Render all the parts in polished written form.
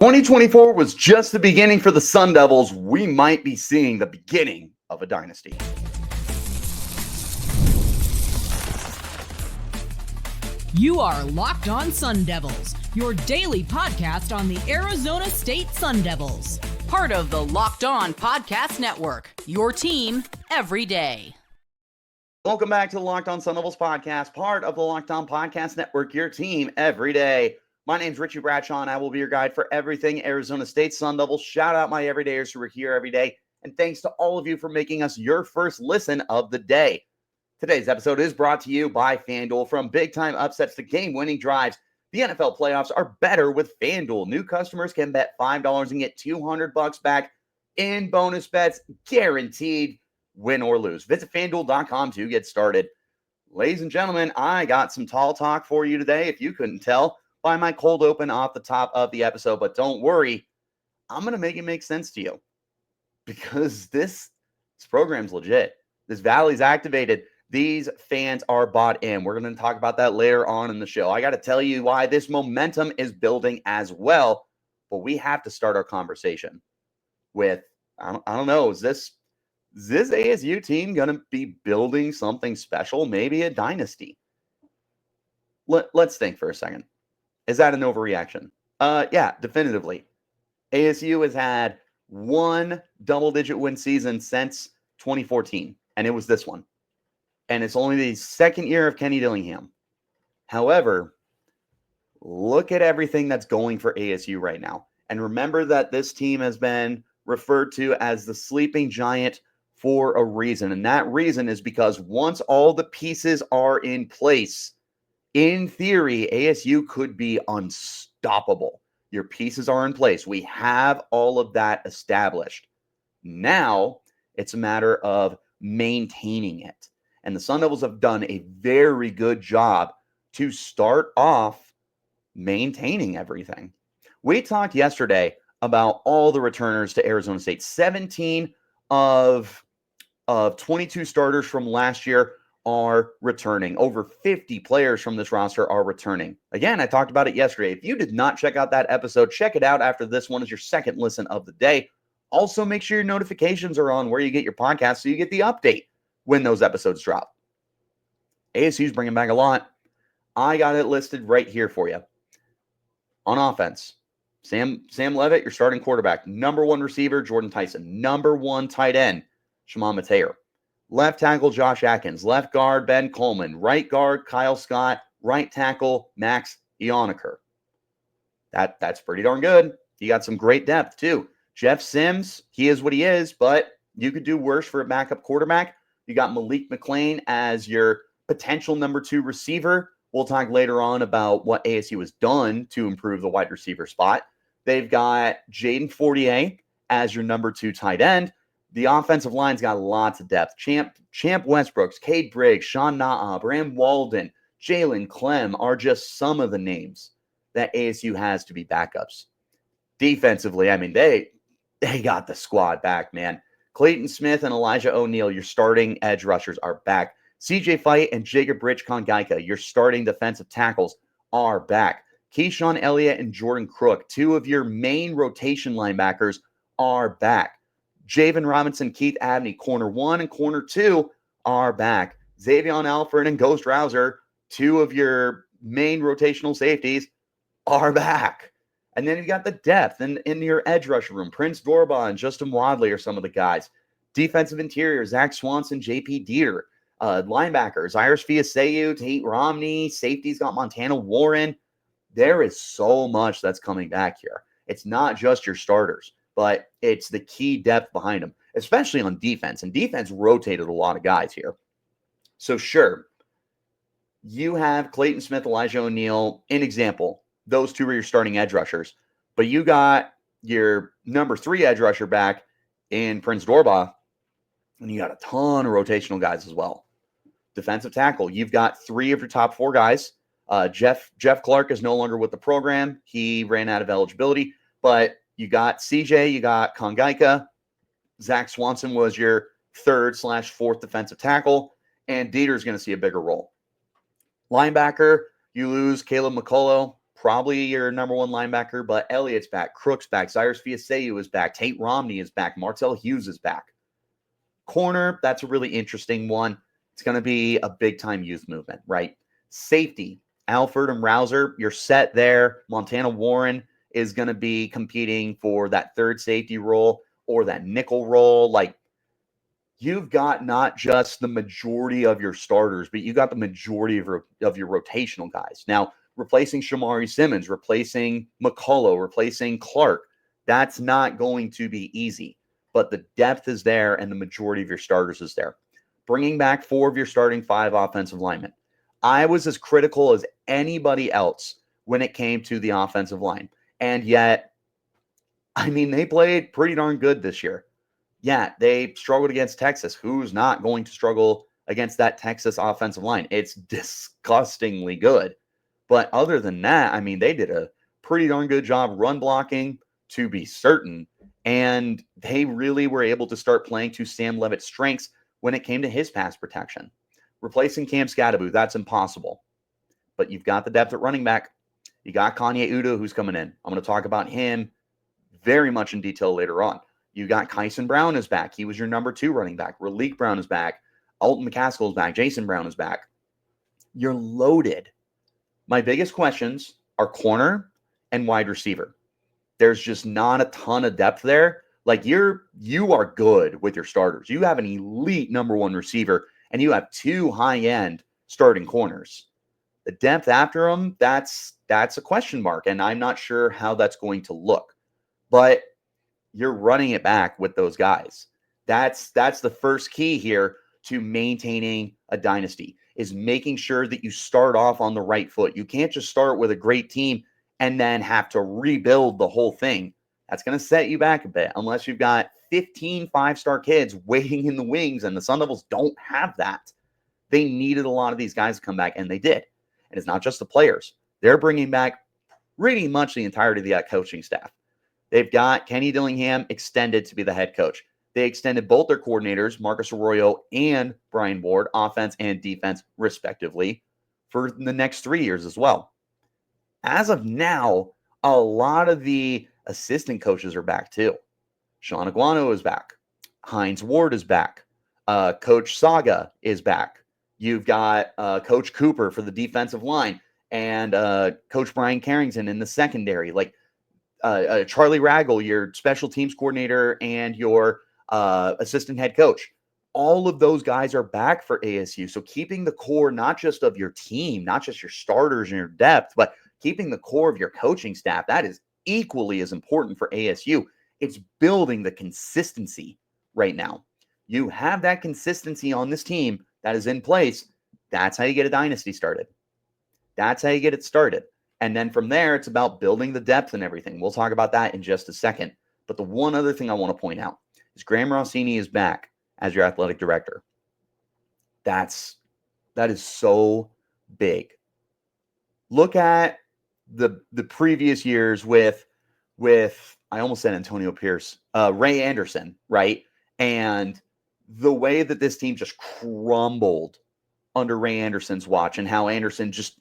2024 was just the beginning for the Sun Devils. We might be seeing the beginning of a dynasty. You are Locked On Sun Devils, your daily podcast on the Arizona State Sun Devils. Part of the Locked On Podcast Network, your team every day. Welcome back to the Locked On Sun Devils podcast, part of the Locked On Podcast Network, your team every day. My name's Richie Bradshaw, and I will be your guide for everything Arizona State Sun Devils. Shout out my everydayers who are here every day, and thanks to all of you for making us your first listen of the day. Today's episode is brought to you by FanDuel. From big-time upsets to game-winning drives, the NFL playoffs are better with FanDuel. New customers can bet $5 and get $200 back in bonus bets, guaranteed, win or lose. Visit FanDuel.com to get started. Ladies and gentlemen, I got some tall talk for you today, if you couldn't tell by my cold open off the top of the episode. But don't worry, I'm going to make it make sense to you because this program's legit. This Valley's activated. These fans are bought in. We're going to talk about that later on in the show. I got to tell you why this momentum is building as well. But we have to start our conversation with, I don't know, is this ASU team going to be building something special? Maybe a dynasty? Let's think for a second. Is that an overreaction? Yeah, definitively. ASU has had one double-digit win season since 2014, and it was this one. And it's only the second year of Kenny Dillingham. However, look at everything that's going for ASU right now. And remember that this team has been referred to as the sleeping giant for a reason. And that reason is because once all the pieces are in place, in theory, ASU could be unstoppable. Your pieces are in place. We have all of that established. Now, it's a matter of maintaining it. And the Sun Devils have done a very good job to start off maintaining everything. We talked yesterday about all the returners to Arizona State. 17 of 22 starters from last year are returning. Over 50 players from this roster are returning. Again, I talked about it yesterday. If you did not check out that episode, check it out after this one is your second listen of the day. Also, make sure your notifications are on where you get your podcast so you get the update when those episodes drop. ASU's bringing back a lot. I got it listed right here for you. On offense, Sam Levitt, your starting quarterback. Number one receiver, Jordan Tyson. Number one tight end, Shimon Mateer. Left tackle, Josh Atkins. Left guard, Ben Coleman. Right guard, Kyle Scott. Right tackle, Max Ioniker. That's pretty darn good. You got some great depth, too. Jeff Sims, he is what he is, but you could do worse for a backup quarterback. You got Malik McLean as your potential number two receiver. We'll talk later on about what ASU has done to improve the wide receiver spot. They've got Jaden Fortier as your number two tight end. The offensive line's got lots of depth. Champ Westbrooks, Cade Briggs, Sean Naab, Bram Walden, Jalen Clem are just some of the names that ASU has to be backups. Defensively, I mean, they got the squad back, man. Clayton Smith and Elijah O'Neal, your starting edge rushers, are back. CJ Fight and Jacob Rich Kongaika, your starting defensive tackles, are back. Keyshawn Elliott and Jordan Crook, two of your main rotation linebackers, are back. Javen Robinson, Keith Abney, corner one and corner two are back. Xavion Alford and Ghost Rouser, two of your main rotational safeties, are back. And then you got the depth in your edge rusher room. Prince Dorba and Justin Wadley are some of the guys. Defensive interior, Zach Swanson, JP Dieter. Linebackers, Iris Fiaseu, Tate Romney. Safety's got Montana Warren. There is so much that's coming back here. It's not just your starters, but it's the key depth behind them, especially on defense. And defense rotated a lot of guys here. So sure, you have Clayton Smith, Elijah O'Neal, an example. Those two are your starting edge rushers. But you got your number three edge rusher back in Prince Dorba, and you got a ton of rotational guys as well. Defensive tackle, you've got three of your top four guys. Jeff Clark is no longer with the program. He ran out of eligibility. But you got CJ, you got Kongaika. Zach Swanson was your third/fourth defensive tackle. And Dieter's going to see a bigger role. Linebacker, you lose Caleb McCullough, probably your number one linebacker, but Elliott's back, Crook's back, Cyrus Fiaseu is back, Tate Romney is back, Martell Hughes is back. Corner, that's a really interesting one. It's going to be a big-time youth movement, right? Safety, Alford and Rouser, you're set there. Montana Warren is going to be competing for that third safety role or that nickel role. Like, you've got not just the majority of your starters, but you got the majority of your rotational guys. Now, replacing Shamari Simmons, replacing McCullough, replacing Clark, that's not going to be easy. But the depth is there and the majority of your starters is there. Bringing back 4 of your starting 5 offensive linemen. I was as critical as anybody else when it came to the offensive line. And yet, I mean, they played pretty darn good this year. Yeah, they struggled against Texas. Who's not going to struggle against that Texas offensive line? It's disgustingly good. But other than that, I mean, they did a pretty darn good job run blocking, to be certain. And they really were able to start playing to Sam Levitt's strengths when it came to his pass protection. Replacing Cam Scatterbo, that's impossible. But you've got the depth at running back. You got Kanye Udoh, who's coming in. I'm going to talk about him very much in detail later on. You got Kyson Brown is back. He was your number 2 running back. Raleek Brown is back. Alton McCaskill is back. Jason Brown is back. You're loaded. My biggest questions are corner and wide receiver. There's just not a ton of depth there. Like, you are good with your starters. You have an elite number 1 receiver, and you have 2 high-end starting corners. The depth after them, that's a question mark, and I'm not sure how that's going to look. But you're running it back with those guys. That's the first key here to maintaining a dynasty, is making sure that you start off on the right foot. You can't just start with a great team and then have to rebuild the whole thing. That's going to set you back a bit unless you've got 15 5-star kids waiting in the wings, and the Sun Devils don't have that. They needed a lot of these guys to come back, and they did. And it's not just the players. They're bringing back pretty much the entirety of that coaching staff. They've got Kenny Dillingham extended to be the head coach. They extended both their coordinators, Marcus Arroyo and Brian Ward, offense and defense, respectively, for the next 3 years as well. As of now, a lot of the assistant coaches are back too. Sean Aguano is back. Hines Ward is back. Coach Saga is back. You've got Coach Cooper for the defensive line and Coach Brian Carrington in the secondary. Like, Charlie Raggle, your special teams coordinator and your assistant head coach. All of those guys are back for ASU. So keeping the core, not just of your team, not just your starters and your depth, but keeping the core of your coaching staff, that is equally as important for ASU. It's building the consistency right now. You have that consistency on this team that is in place. That's how you get a dynasty started. That's how you get it started. And then from there, it's about building the depth and everything. We'll talk about that in just a second. But the one other thing I want to point out is Graham Rossini is back as your athletic director. That is so big. Look at the previous years with I almost said Antonio Pierce, Ray Anderson, right? And the way that this team just crumbled under Ray Anderson's watch, and how Anderson just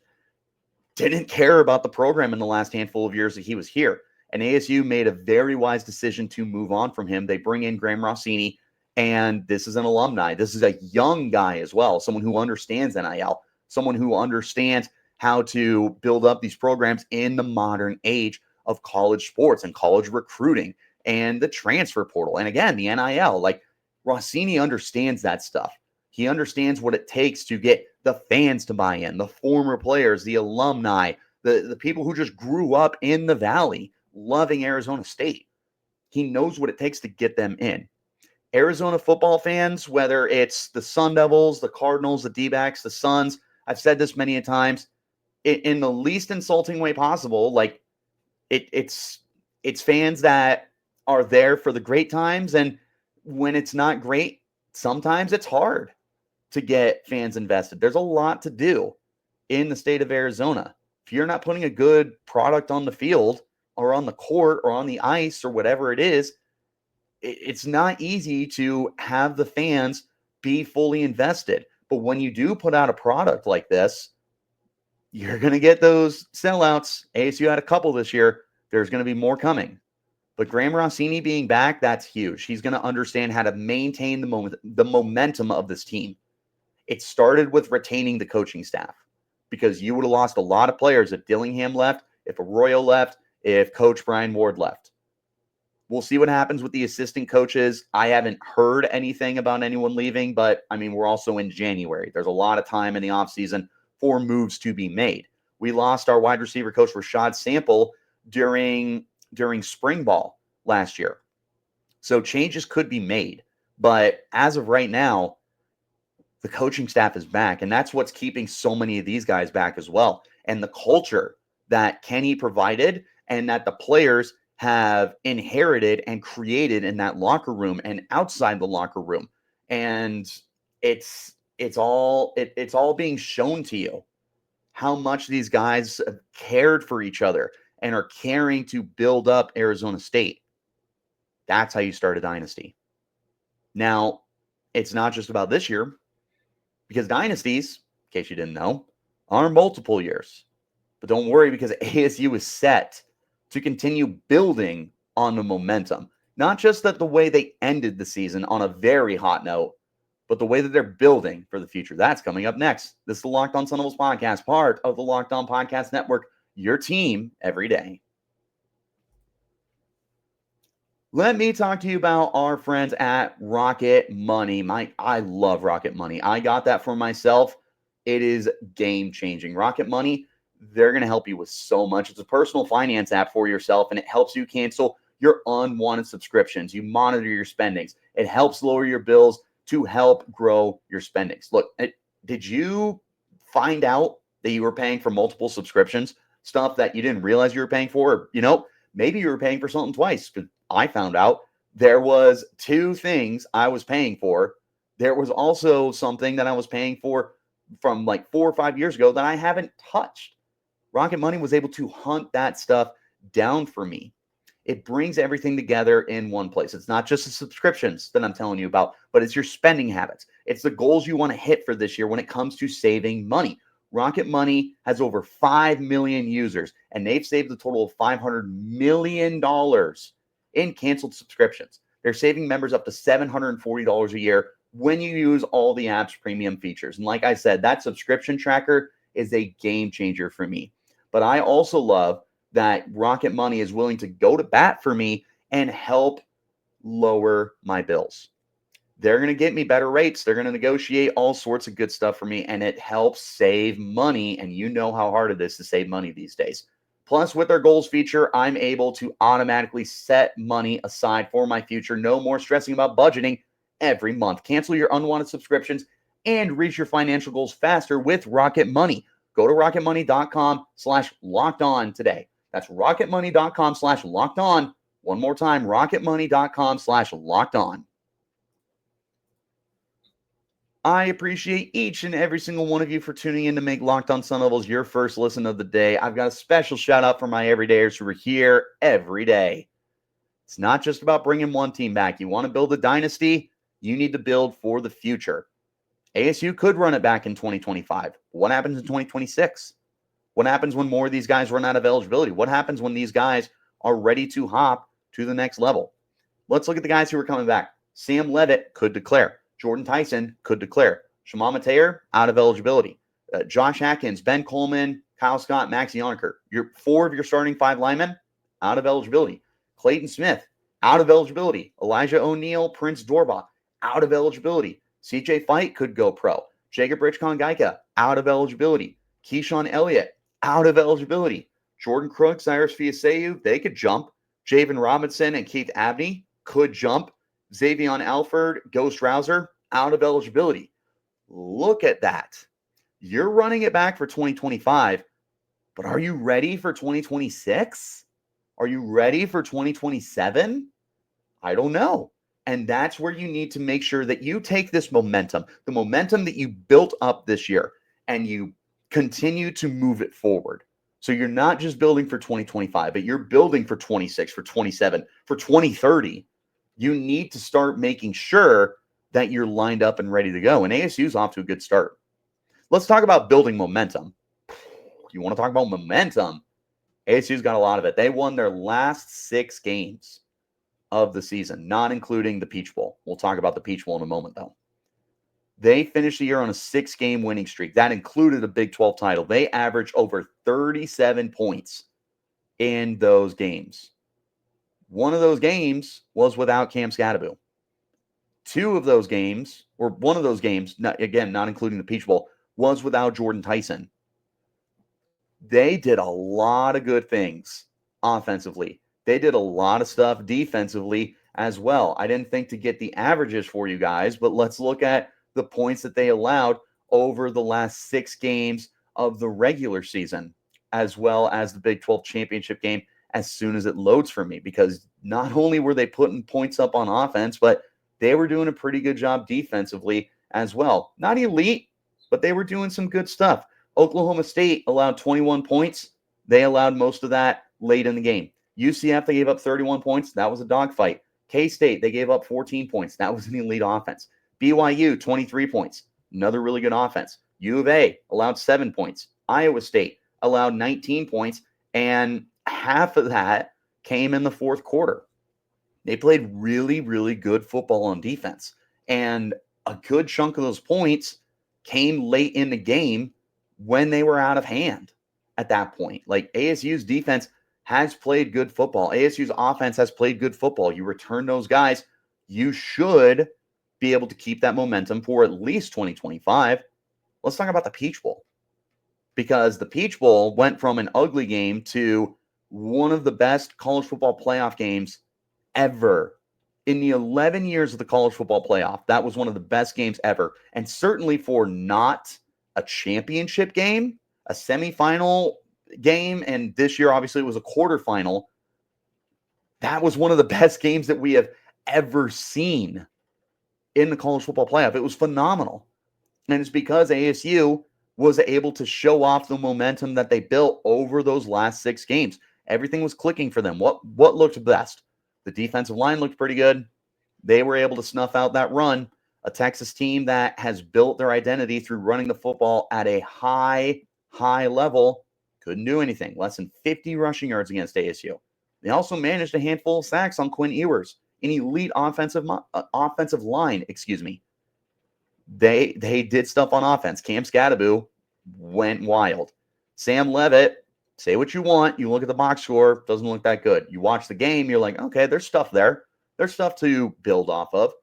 didn't care about the program in the last handful of years that he was here. And ASU made a very wise decision to move on from him. They bring in Graham Rossini, and this is an alumni. This is a young guy as well, someone who understands NIL, someone who understands how to build up these programs in the modern age of college sports and college recruiting and the transfer portal. And again, the NIL, like, Rossini understands that stuff. He understands what it takes to get the fans to buy in, the former players, the alumni, the people who just grew up in the Valley loving Arizona State. He knows what it takes to get them in. Arizona football fans, whether it's the Sun Devils, the Cardinals, the D-backs, the Suns, I've said this many times, in the least insulting way possible, like, it's fans that are there for the great times, and when it's not great, sometimes it's hard to get fans invested. There's a lot to do in the state of Arizona. If you're not putting a good product on the field or on the court or on the ice or whatever it is, it's not easy to have the fans be fully invested. But when you do put out a product like this, You're going to get those sellouts. ASU had a couple this year. There's going to be more coming. But Graham Rossini being back, that's huge. He's going to understand how to maintain the momentum of this team. It started with retaining the coaching staff because you would have lost a lot of players if Dillingham left, if Arroyo left, if Coach Brian Ward left. We'll see what happens with the assistant coaches. I haven't heard anything about anyone leaving, but I mean, we're also in January. There's a lot of time in the offseason for moves to be made. We lost our wide receiver coach, Rashad Sample, during spring ball last year. So changes could be made. But as of right now, the coaching staff is back, and that's what's keeping so many of these guys back as well. And the culture that Kenny provided and that the players have inherited and created in that locker room and outside the locker room. And it's all being shown to you how much these guys have cared for each other and are caring to build up Arizona State. That's how you start a dynasty. Now, it's not just about this year, because dynasties, in case you didn't know, are multiple years. But don't worry, because ASU is set to continue building on the momentum. Not just that the way they ended the season on a very hot note, but the way that they're building for the future. That's coming up next. This is the Locked On Sun Devils podcast, part of the Locked On Podcast Network, your team every day. Let me talk to you about our friends at Rocket Money. I love Rocket Money. I got that for myself. It is game-changing. Rocket Money, they're going to help you with so much. It's a personal finance app for yourself, and it helps you cancel your unwanted subscriptions. You monitor your spendings. It helps lower your bills to help grow your spendings. Look, did you find out that you were paying for multiple subscriptions, stuff that you didn't realize you were paying for? Or, maybe you were paying for something twice. I found out there was two things I was paying for. There was also something that I was paying for from like 4 or 5 years ago that I haven't touched. Rocket Money was able to hunt that stuff down for me. It brings everything together in one place. It's not just the subscriptions that I'm telling you about, but it's your spending habits. It's the goals you want to hit for this year when it comes to saving money. Rocket Money has over 5 million users, and they've saved a total of $500 million in canceled subscriptions. They're saving members up to $740 a year when you use all the app's premium features. And like I said, that subscription tracker is a game changer for me. But I also love that Rocket Money is willing to go to bat for me and help lower my bills. They're going to get me better rates. They're going to negotiate all sorts of good stuff for me, and it helps save money. And you know how hard it is to save money these days. Plus, with their goals feature, I'm able to automatically set money aside for my future. No more stressing about budgeting every month. Cancel your unwanted subscriptions and reach your financial goals faster with Rocket Money. Go to rocketmoney.com/lockedon today. That's rocketmoney.com/lockedon. One more time, rocketmoney.com/lockedon. I appreciate each and every single one of you for tuning in to make Locked On Sun Devils your first listen of the day. I've got a special shout out for my everydayers who are here every day. It's not just about bringing one team back. You want to build a dynasty? You need to build for the future. ASU could run it back in 2025. What happens in 2026? What happens when more of these guys run out of eligibility? What happens when these guys are ready to hop to the next level? Let's look at the guys who are coming back. Sam Levitt could declare. Jordan Tyson could declare. Shema Mateer, out of eligibility. Josh Atkins, Ben Coleman, Kyle Scott, Maxi Yonker. Four of your starting 5 linemen, out of eligibility. Clayton Smith, out of eligibility. Elijah O'Neal, Prince Dorba, out of eligibility. CJ Fight could go pro. Jacob Richcon-Geika, out of eligibility. Keyshawn Elliott, out of eligibility. Jordan Crook, Cyrus Fiaseu, they could jump. Javen Robinson and Keith Abney could jump. Xavion Alford, Ghost Rouser, out of eligibility. Look at that. You're running it back for 2025, but are you ready for 2026? Are you ready for 2027? I don't know. And that's where you need to make sure that you take this momentum, the momentum that you built up this year, and you continue to move it forward. So you're not just building for 2025, but you're building for 26, for 27, for 2030. You need to start making sure that you're lined up and ready to go. And ASU's off to a good start. Let's talk about building momentum. You want to talk about momentum? ASU's got a lot of it. They won their last 6 games of the season, not including the Peach Bowl. We'll talk about the Peach Bowl in a moment, though. They finished the year on a 6-game winning streak. That included a Big 12 title. They averaged over 37 points in those games. One of those games was without Cam Scatterbo. 2 of those games, or one of those games, not including the Peach Bowl, was without Jordan Tyson. They did a lot of good things offensively. They did a lot of stuff defensively as well. I didn't think to get the averages for you guys, but let's look at the points that they allowed over the last 6 games of the regular season, as well as the Big 12 championship game as soon as it loads for me, because not only were they putting points up on offense, but they were doing a pretty good job defensively as well. Not elite, but they were doing some good stuff. Oklahoma State allowed 21 points. They allowed most of that late in the game. UCF, they gave up 31 points. That was a dogfight. K-State, they gave up 14 points. That was an elite offense. BYU, 23 points. Another really good offense. U of A allowed 7 points. Iowa State allowed 19 points, and half of that came in the fourth quarter. They played really, really good football on defense, and a good chunk of those points came late in the game when they were out of hand at that point. Like, ASU's defense has played good football. ASU's offense has played good football. You return those guys, you should be able to keep that momentum for at least 2025. Let's talk about the Peach Bowl, because the Peach Bowl went from an ugly game to one of the best college football playoff games ever. In the 11 years of the college football playoff, that was one of the best games ever. And certainly for not a championship game, a semifinal game, and this year obviously it was a quarterfinal, that was one of the best games that we have ever seen in the college football playoff. It was phenomenal. And it's because ASU was able to show off the momentum that they built over those last 6 games. Everything was clicking for them. What looked best? The defensive line looked pretty good. They were able to snuff out that run. A Texas team that has built their identity through running the football at a high level couldn't do anything. Less than 50 rushing yards against ASU. They also managed a handful of sacks on Quinn Ewers, an elite offensive line. They did stuff on offense. Cam Scatterbo went wild. Sam Levitt, say what you want. You look at the box score, doesn't look that good. You watch the game, you're like, okay, there's stuff there. There's stuff to build off of.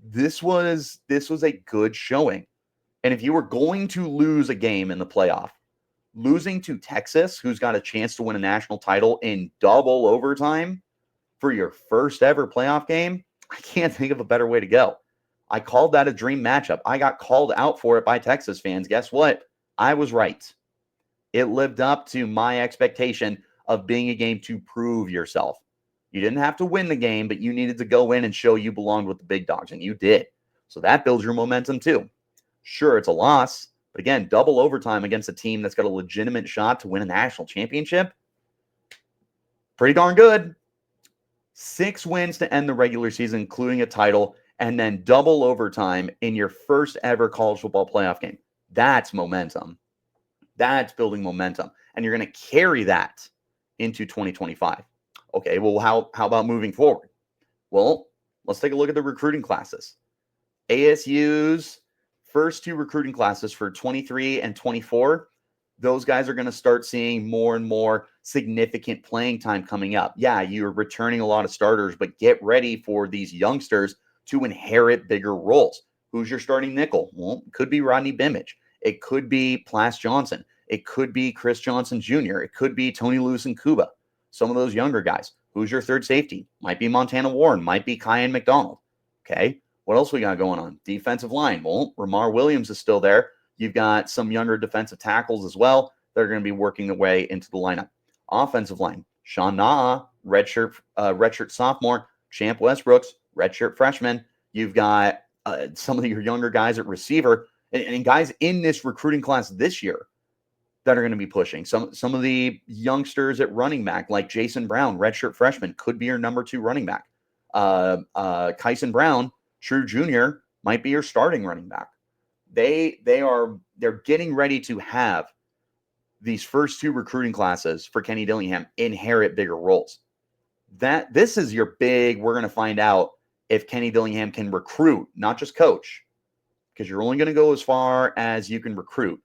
This was a good showing. And if you were going to lose a game in the playoff, losing to Texas, who's got a chance to win a national title in double overtime for your first ever playoff game, I can't think of a better way to go. I called that a dream matchup. I got called out for it by Texas fans. Guess what? I was right. It lived up to my expectation of being a game to prove yourself. You didn't have to win the game, but you needed to go in and show you belonged with the big dogs, and you did. So that builds your momentum too. Sure, it's a loss, but again, double overtime against a team that's got a legitimate shot to win a national championship. Pretty darn good. 6 wins to end the regular season, including a title, and then double overtime in your first ever college football playoff game. That's momentum. That's building momentum. And you're going to carry that into 2025. Okay, well, how about moving forward? Well, let's take a look at the recruiting classes. ASU's first 2 recruiting classes for 23 and 24, those guys are going to start seeing more and more significant playing time coming up. Yeah, you're returning a lot of starters, but get ready for these youngsters to inherit bigger roles. Who's your starting nickel? Well, it could be Rodney Bimage. It could be Plas Johnson. It could be Chris Johnson Jr. It could be Tony Lewis and Cuba. Some of those younger guys. Who's your third safety? Might be Montana Warren. Might be Kyan McDonald. Okay. What else we got going on? Defensive line. Well, Ramar Williams is still there. You've got some younger defensive tackles as well. They're going to be working their way into the lineup. Offensive line. Sean Naa, redshirt sophomore. Champ Westbrooks, redshirt freshman. You've got some of your younger guys at receiver and guys in this recruiting class this year that are going to be pushing. Some of the youngsters at running back, like Jason Brown, redshirt freshman, could be your number 2 running back. Kyson Brown, true junior, might be your starting running back. They're getting ready to have these first two recruiting classes for Kenny Dillingham inherit bigger roles. This is your big, we're going to find out if Kenny Dillingham can recruit, not just coach, because you're only going to go as far as you can recruit.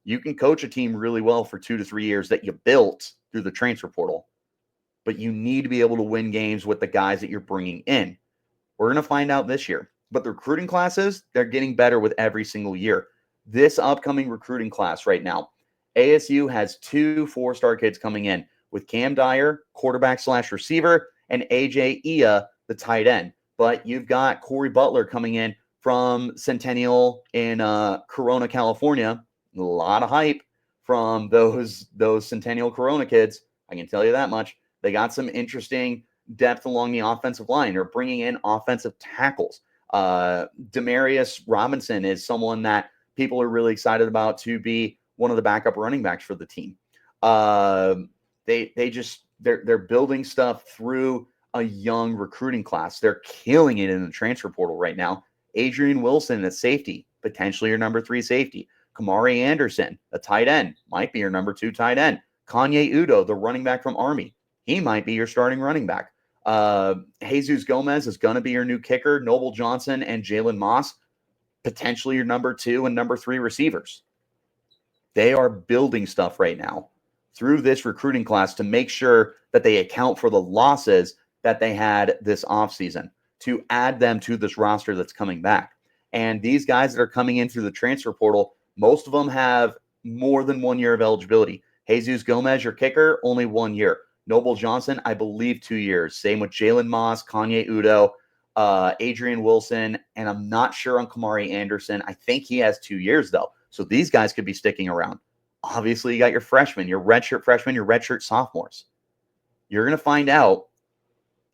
You can coach a team really well for 2 to 3 years that you built through the transfer portal, but you need to be able to win games with the guys that you're bringing in. We're going to find out this year. But the recruiting classes, they're getting better with every single year. This upcoming recruiting class right now, ASU has 2 4-star kids coming in with Cam Dyer, quarterback/receiver, and AJ Ia, the tight end. But you've got Corey Butler coming in from Centennial in Corona, California. A lot of hype from those Centennial Corona kids. I can tell you that much. They got some interesting depth along the offensive line. They're bringing in offensive tackles. Demarius Robinson is someone that people are really excited about to be one of the backup running backs for the team. They're building stuff through a young recruiting class. They're killing it in the transfer portal right now. Adrian Wilson at safety, potentially your number 3 safety. Kamari Anderson, a tight end, might be your number 2 tight end. Kanye Udoh, the running back from Army, he might be your starting running back. Jesus Gomez is going to be your new kicker. Noble Johnson and Jalen Moss, potentially your number 2 and number 3 receivers. They are building stuff right now through this recruiting class to make sure that they account for the losses that they had this offseason, to add them to this roster that's coming back. And these guys that are coming in through the transfer portal, most of them have more than 1 year of eligibility. Jesus Gomez, your kicker, only 1 year. Noble Johnson, I believe 2 years. Same with Jalen Moss, Kanye Udoh, Adrian Wilson, and I'm not sure on Kamari Anderson. I think he has 2 years, though. So these guys could be sticking around. Obviously, you got your freshmen, your redshirt freshmen, your redshirt sophomores. You're going to find out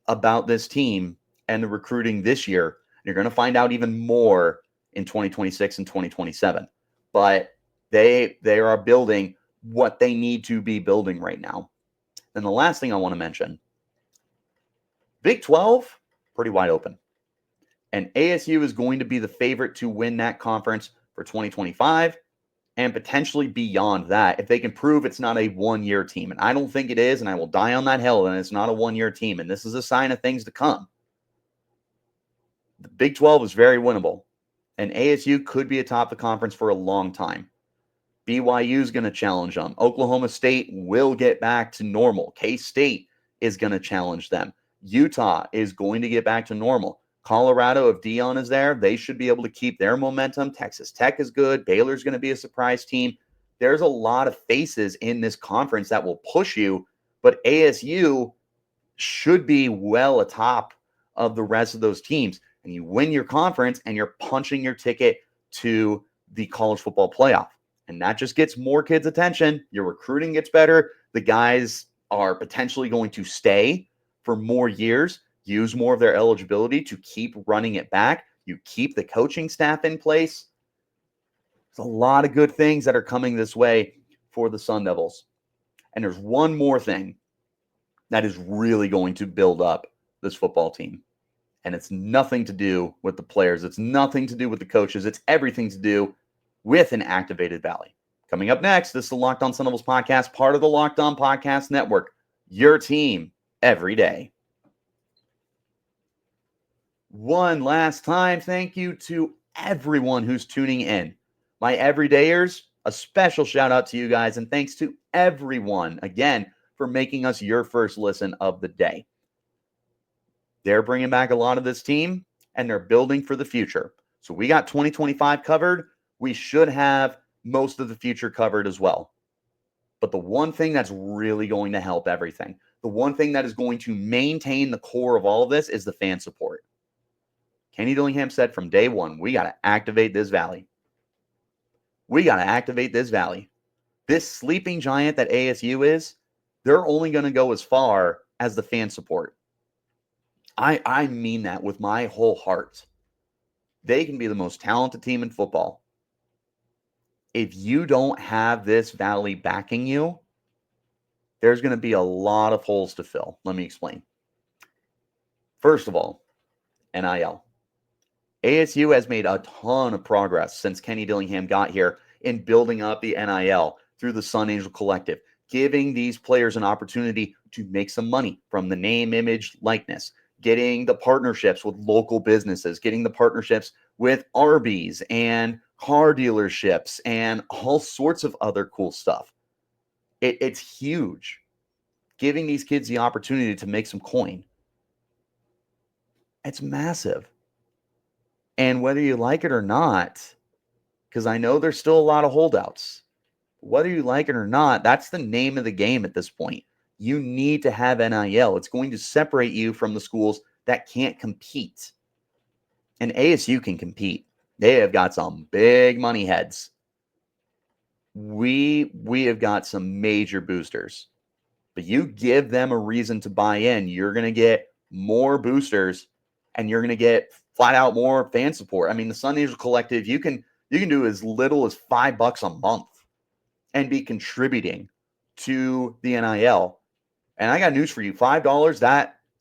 about this team and the recruiting this year. You're going to find out even more in 2026 and 2027. But they are building what they need to be building right now. And the last thing I want to mention, Big 12, pretty wide open. And ASU is going to be the favorite to win that conference for 2025 and potentially beyond that if they can prove it's not a 1 year team. And I don't think it is, and I will die on that hill, and it's not a 1 year team. And this is a sign of things to come. The Big 12 is very winnable, and ASU could be atop the conference for a long time. BYU is going to challenge them. Oklahoma State will get back to normal. K-State is going to challenge them. Utah is going to get back to normal. Colorado, if Dion is there, they should be able to keep their momentum. Texas Tech is good. Baylor's going to be a surprise team. There's a lot of faces in this conference that will push you, but ASU should be well atop of the rest of those teams. And you win your conference, and you're punching your ticket to the college football playoff. And that just gets more kids' attention. Your recruiting gets better. The guys are potentially going to stay for more years, use more of their eligibility to keep running it back. You keep the coaching staff in place. There's a lot of good things that are coming this way for the Sun Devils. And there's one more thing that is really going to build up this football team. And it's nothing to do with the players. It's nothing to do with the coaches. It's everything to do with an activated Valley. Coming up next, this is the Locked On Sun Devils podcast, part of the Locked On Podcast Network. Your team every day. One last time, thank you to everyone who's tuning in. My everydayers, a special shout out to you guys, and thanks to everyone, again, for making us your first listen of the day. They're bringing back a lot of this team, and they're building for the future. So we got 2025 covered. We should have most of the future covered as well. But the one thing that's really going to help everything, the one thing that is going to maintain the core of all of this is the fan support. Kenny Dillingham said from day one, we got to activate this Valley. We got to activate this Valley. This sleeping giant that ASU is, they're only going to go as far as the fan support. I mean that with my whole heart. They can be the most talented team in football. If you don't have this Valley backing you, there's going to be a lot of holes to fill. Let me explain. First of all, NIL. ASU has made a ton of progress since Kenny Dillingham got here in building up the NIL. through the Sun Angel Collective, giving these players an opportunity to make some money from the name, image, likeness, getting the partnerships with local businesses, getting the partnerships with Arby's and car dealerships and all sorts of other cool stuff. It's huge. Giving these kids the opportunity to make some coin. It's massive. And whether you like it or not, because I know there's still a lot of holdouts, whether you like it or not, that's the name of the game at this point. You need to have NIL. It's going to separate you from the schools that can't compete. And ASU can compete. They have got some big money heads. We have got some major boosters. But you give them a reason to buy in, you're going to get more boosters and you're going to get flat out more fan support. I mean, the Sun Angel Collective, you can do as little as $5 a month and be contributing to the NIL. And I got news for you. $5,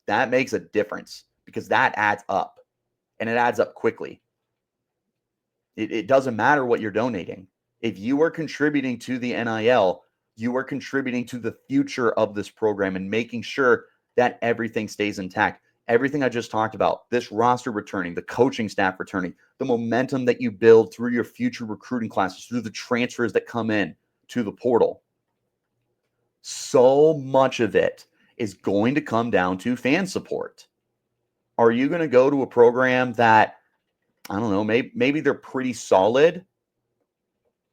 that makes a difference because that adds up and it adds up quickly. It doesn't matter what you're donating. If you are contributing to the NIL, you are contributing to the future of this program and making sure that everything stays intact. Everything I just talked about, this roster returning, the coaching staff returning, the momentum that you build through your future recruiting classes, through the transfers that come in to the portal. So much of it is going to come down to fan support. Are you going to go to a program that, I don't know, maybe they're pretty solid,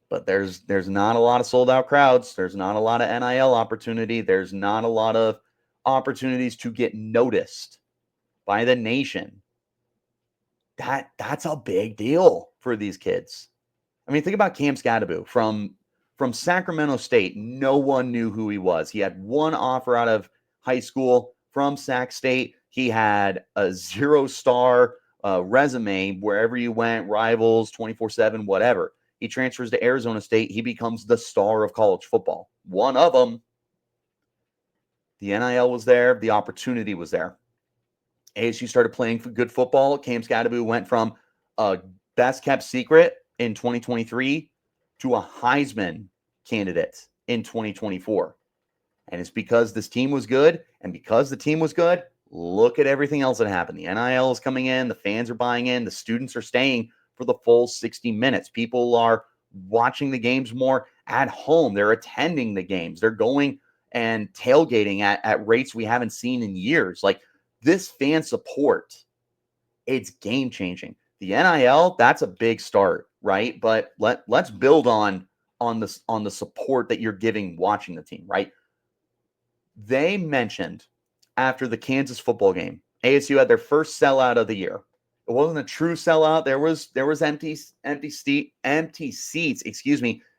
but there's not a lot of sold out crowds. There's not a lot of NIL opportunity. There's not a lot of opportunities to get noticed by the nation. That's a big deal for these kids. I mean, think about Cam Scadaboo from Sacramento State. No one knew who he was. He had one offer out of high school from Sac State. He had a 0-star resume wherever you went, Rivals, 24/7, whatever. He transfers to Arizona State. He becomes the star of college football. One of them. The NIL was there. The opportunity was there. ASU started playing for good football. Cam Scadaboo went from a best-kept secret in 2023 to a Heisman candidate in 2024. And it's because this team was good. And because the team was good, look at everything else that happened. The NIL is coming in. The fans are buying in. The students are staying for the full 60 minutes. People are watching the games more at home. They're attending the games. They're going and tailgating at rates we haven't seen in years. Like, this fan support, it's game changing. The NIL, that's a big start, right? But let's build on the support that you're giving watching the team, right? They mentioned after the Kansas football game, ASU had their first sellout of the year. It wasn't a true sellout. There was empty seats,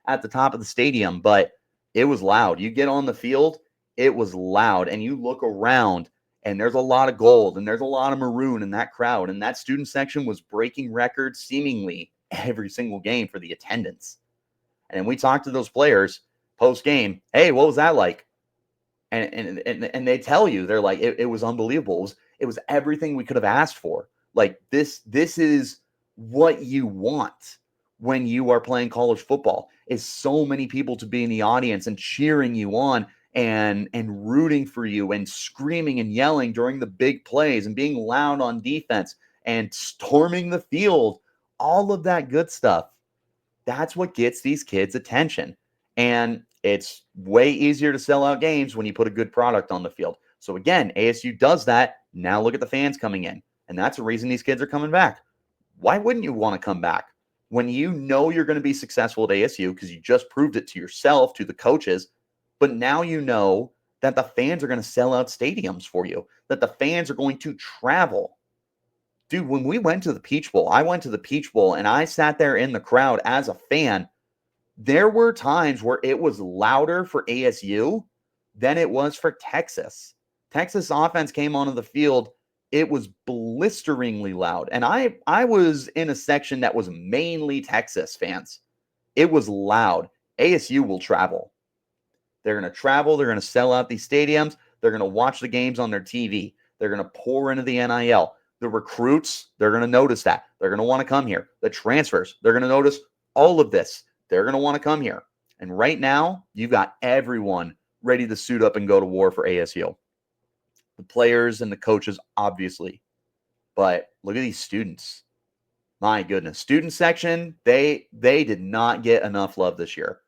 at the top of the stadium, but it was loud. You get on the field, it was loud, and you look around, and there's a lot of gold, and there's a lot of maroon in that crowd, and that student section was breaking records seemingly every single game for the attendance. And we talked to those players post-game, hey, what was that like? And they tell you, they're like, it was unbelievable. It was everything we could have asked for. Like, this is what you want when you are playing college football, is so many people to be in the audience and cheering you on and rooting for you and screaming and yelling during the big plays and being loud on defense and storming the field, all of that good stuff. That's what gets these kids' attention. And it's way easier to sell out games when you put a good product on the field. So again, ASU does that. Now look at the fans coming in. And that's the reason these kids are coming back. Why wouldn't you want to come back when you know you're going to be successful at ASU because you just proved it to yourself, to the coaches, but now you know that the fans are going to sell out stadiums for you, that the fans are going to travel. Dude, when we went to the Peach Bowl, I went to the Peach Bowl and I sat there in the crowd as a fan. There were times where it was louder for ASU than it was for Texas. Texas offense came onto the field. It was blisteringly loud. And I was in a section that was mainly Texas fans. It was loud. ASU will travel. They're going to travel. They're going to sell out these stadiums. They're going to watch the games on their TV. They're going to pour into the NIL. The recruits, they're going to notice that. They're going to want to come here. The transfers, they're going to notice all of this. They're going to want to come here. And right now, you've got everyone ready to suit up and go to war for ASU. The players and the coaches, obviously. But look at these students. My goodness. Student section, they did not get enough love this year.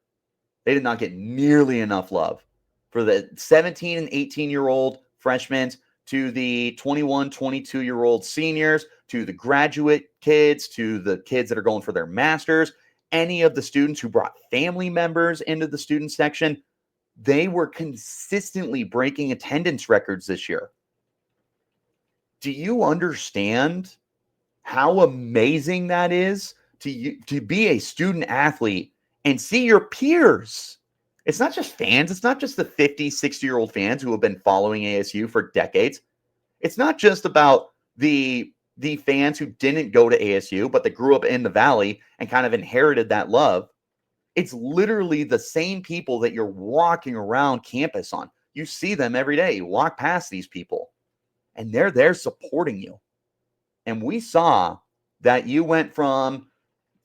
They did not get nearly enough love. For the 17 and 18-year-old freshmen to the 21, 22-year-old seniors, to the graduate kids, to the kids that are going for their masters, any of the students who brought family members into the student section, they were consistently breaking attendance records this year. Do you understand how amazing that is to be a student athlete and see your peers? It's not just fans. It's not just the 50, 60-year-old fans who have been following ASU for decades. It's not just about the fans who didn't go to ASU, but that grew up in the Valley and kind of inherited that love. It's literally the same people that you're walking around campus on. You see them every day. You walk past these people, and they're there supporting you. And we saw that you went from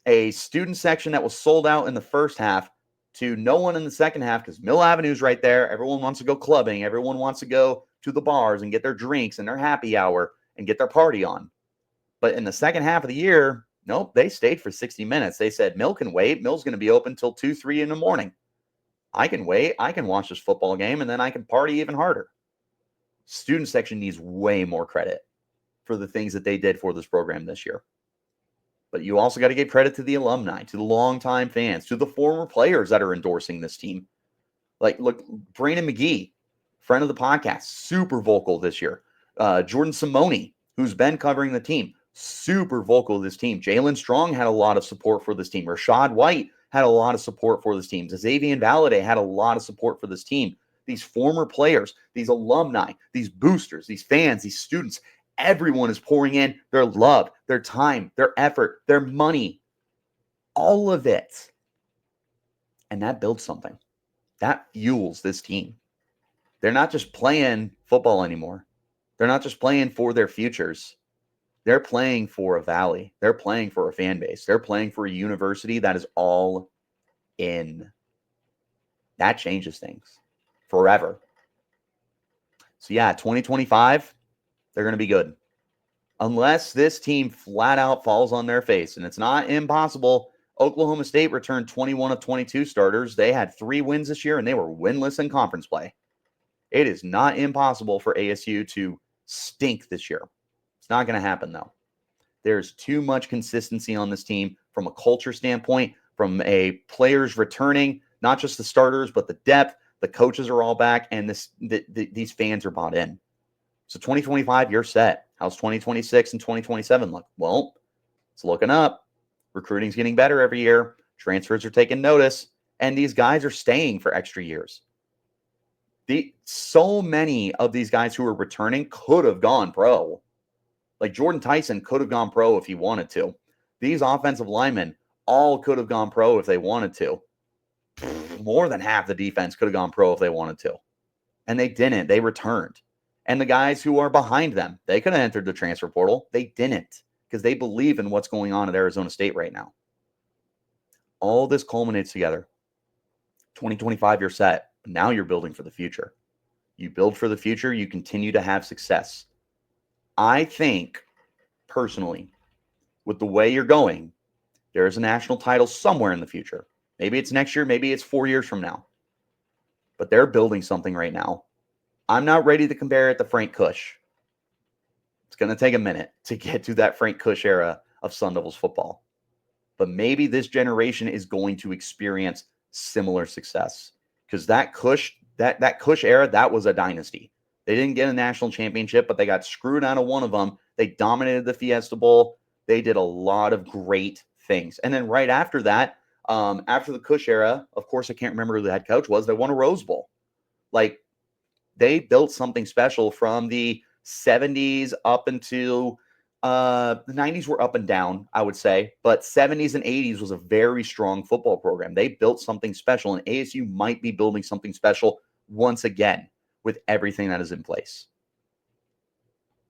a student section that was sold out in the first half to no one in the second half because Mill Avenue's right there. Everyone wants to go clubbing. Everyone wants to go to the bars and get their drinks and their happy hour and get their party on. But in the second half of the year, nope, they stayed for 60 minutes. They said, Mill can wait. Mill's going to be open till 2, 3 in the morning. I can wait. I can watch this football game, and then I can party even harder. Student section needs way more credit for the things that they did for this program this year. But you also got to give credit to the alumni, to the longtime fans, to the former players that are endorsing this team. Like, look, Brandon McGee, friend of the podcast, super vocal this year. Jordan Simone, who's been covering the team, super vocal this team. Jalen Strong had a lot of support for this team. Rashad White had a lot of support for this team. Xavier Valladay had a lot of support for this team. These former players, these alumni, these boosters, these fans, these students, everyone is pouring in their love, their time, their effort, their money, all of it. And that builds something. That fuels this team. They're not just playing football anymore. They're not just playing for their futures. They're playing for a valley. They're playing for a fan base. They're playing for a university that is all in. That changes things forever. So yeah, 2025, they're going to be good. Unless this team flat out falls on their face, and it's not impossible. Oklahoma State returned 21 of 22 starters. They had 3 wins this year, and they were winless in conference play. It is not impossible for ASU to stink this year. It's not going to happen, though. There's too much consistency on this team from a culture standpoint, from a players returning, not just the starters, but the depth. The coaches are all back, and these fans are bought in. So 2025, you're set. How's 2026 and 2027 look? Well, it's looking up. Recruiting's getting better every year. Transfers are taking notice, and these guys are staying for extra years. So many of these guys who are returning could have gone pro. Like Jordan Tyson could have gone pro if he wanted to. These offensive linemen all could have gone pro if they wanted to. More than half the defense could have gone pro if they wanted to. And they didn't. They returned. And the guys who are behind them, they could have entered the transfer portal. They didn't because they believe in what's going on at Arizona State right now. All this culminates together. 2025, you're set. Now you're building for the future. You build for the future. You continue to have success. I think, personally, with the way you're going, there is a national title somewhere in the future. Maybe it's next year. Maybe it's 4 years from now. But they're building something right now. I'm not ready to compare it to Frank Kush. It's going to take a minute to get to that Frank Kush era of Sun Devils football. But maybe this generation is going to experience similar success. Because that Kush era, that was a dynasty. They didn't get a national championship, but they got screwed out of one of them. They dominated the Fiesta Bowl. They did a lot of great things. And then right after that, after the Kush era, of course, I can't remember who the head coach was. They won a Rose Bowl. Like, they built something special from the 70s up into the 90s were up and down, I would say. But 70s and 80s was a very strong football program. They built something special, and ASU might be building something special once again with everything that is in place.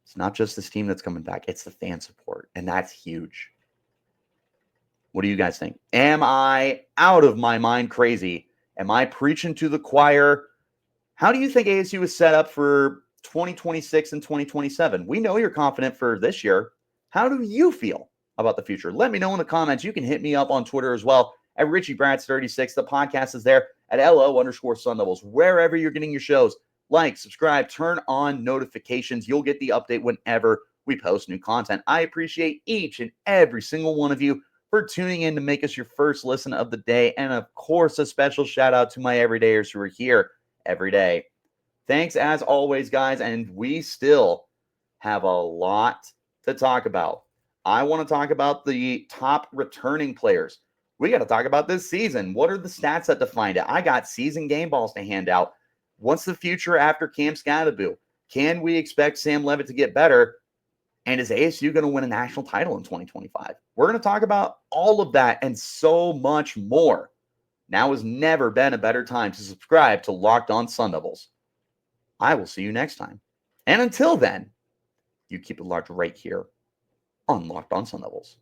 It's not just this team that's coming back. It's the fan support, and that's huge. What do you guys think? Am I out of my mind crazy? Am I preaching to the choir? How do you think ASU is set up for 2026 and 2027? We know you're confident for this year. How do you feel about the future? Let me know in the comments. You can hit me up on Twitter as well at Richie Brads36. The podcast is there at LO_Sun Devils. Wherever you're getting your shows, like, subscribe, turn on notifications. You'll get the update whenever we post new content. I appreciate each and every single one of you for tuning in to make us your first listen of the day. And of course, a special shout out to my everydayers who are here every day. Thanks as always, guys. And we still have a lot to talk about. I want to talk about the top returning players. We got to talk about this season. What are the stats that define it? I got season game balls to hand out. What's the future after Cam Scadaboo? Can we expect Sam Levitt to get better? And is ASU going to win a national title in 2025? We're going to talk about all of that and so much more. Now has never been a better time to subscribe to Locked On Sun Devils. I will see you next time. And until then, you keep it locked right here on Locked On Sun Devils.